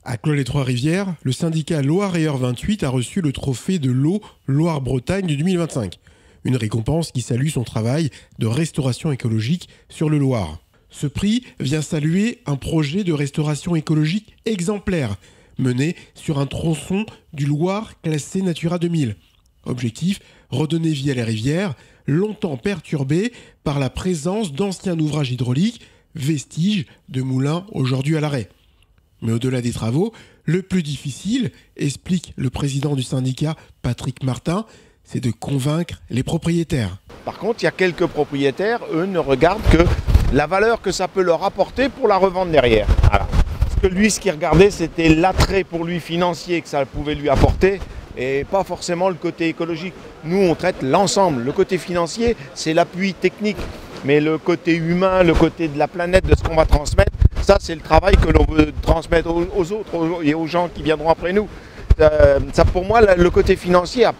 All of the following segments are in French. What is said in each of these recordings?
À Clos-les-Trois-Rivières, le syndicat Loire-Ailleurs 28 a reçu le trophée de l'eau Loire-Bretagne de 2025. Une récompense qui salue son travail de restauration écologique sur le Loir. Ce prix vient saluer un projet de restauration écologique exemplaire, mené sur un tronçon du Loir classé Natura 2000. Objectif, redonner vie à la rivière, longtemps perturbée par la présence d'anciens ouvrages hydrauliques, vestiges de moulins aujourd'hui à l'arrêt. Mais au-delà des travaux, le plus difficile, explique le président du syndicat Patrick Martin, c'est de convaincre les propriétaires. Par contre, il y a quelques propriétaires, eux, ne regardent que la valeur que ça peut leur apporter pour la revendre derrière. Voilà. Parce que lui, ce qu'il regardait, c'était l'attrait pour lui financier que ça pouvait lui apporter et pas forcément le côté écologique. Nous, on traite l'ensemble. Le côté financier, c'est l'appui technique. Mais le côté humain, le côté de la planète, de ce qu'on va transmettre, ça, c'est le travail que l'on veut transmettre aux autres et aux gens qui viendront après nous. Ça, pour moi, le côté financier a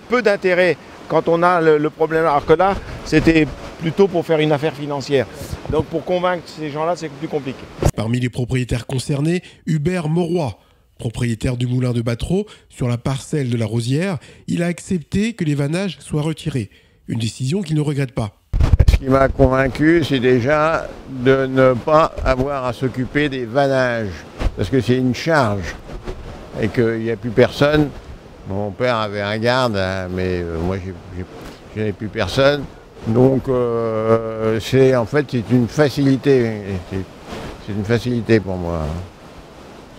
peu d'intérêt quand on a le problème. Alors que là, c'était plutôt pour faire une affaire financière. Donc pour convaincre ces gens-là, c'est plus compliqué. Parmi les propriétaires concernés, Hubert Mauroy, propriétaire du moulin de Batreau sur la parcelle de la Rosière, il a accepté que les vannages soient retirés. Une décision qu'il ne regrette pas. Ce qui m'a convaincu, c'est déjà de ne pas avoir à s'occuper des vannages, parce que c'est une charge et qu'il n'y a plus personne. Mon père avait un garde, hein, mais moi je n'ai plus personne. Donc c'est une facilité. C'est une facilité pour moi.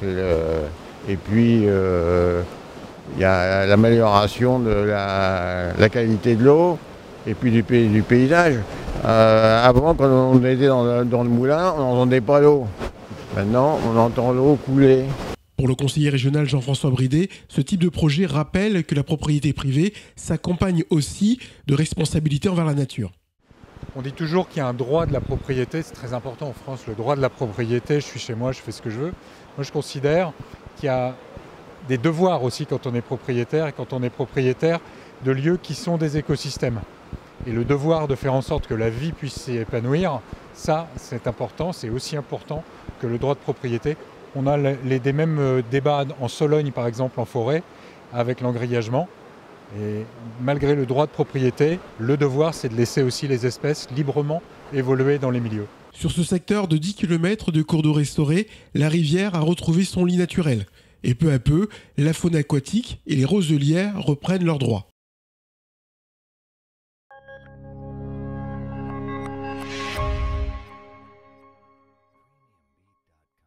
Et puis il y a l'amélioration de la qualité de l'eau et puis du paysage. Avant, quand on était dans le moulin, on n'entendait pas l'eau. Maintenant, on entend l'eau couler. Pour le conseiller régional Jean-François Bridet, ce type de projet rappelle que la propriété privée s'accompagne aussi de responsabilités envers la nature. On dit toujours qu'il y a un droit de la propriété, c'est très important en France, le droit de la propriété, je suis chez moi, je fais ce que je veux. Moi je considère qu'il y a des devoirs aussi quand on est propriétaire, et quand on est propriétaire de lieux qui sont des écosystèmes. Et le devoir de faire en sorte que la vie puisse s'y épanouir, ça c'est important, c'est aussi important que le droit de propriété. On a les mêmes débats en Sologne par exemple en forêt avec l'engrillagement. Et malgré le droit de propriété, le devoir c'est de laisser aussi les espèces librement évoluer dans les milieux. Sur ce secteur de 10 km de cours d'eau restaurés, la rivière a retrouvé son lit naturel. Et peu à peu, la faune aquatique et les roselières reprennent leurs droits.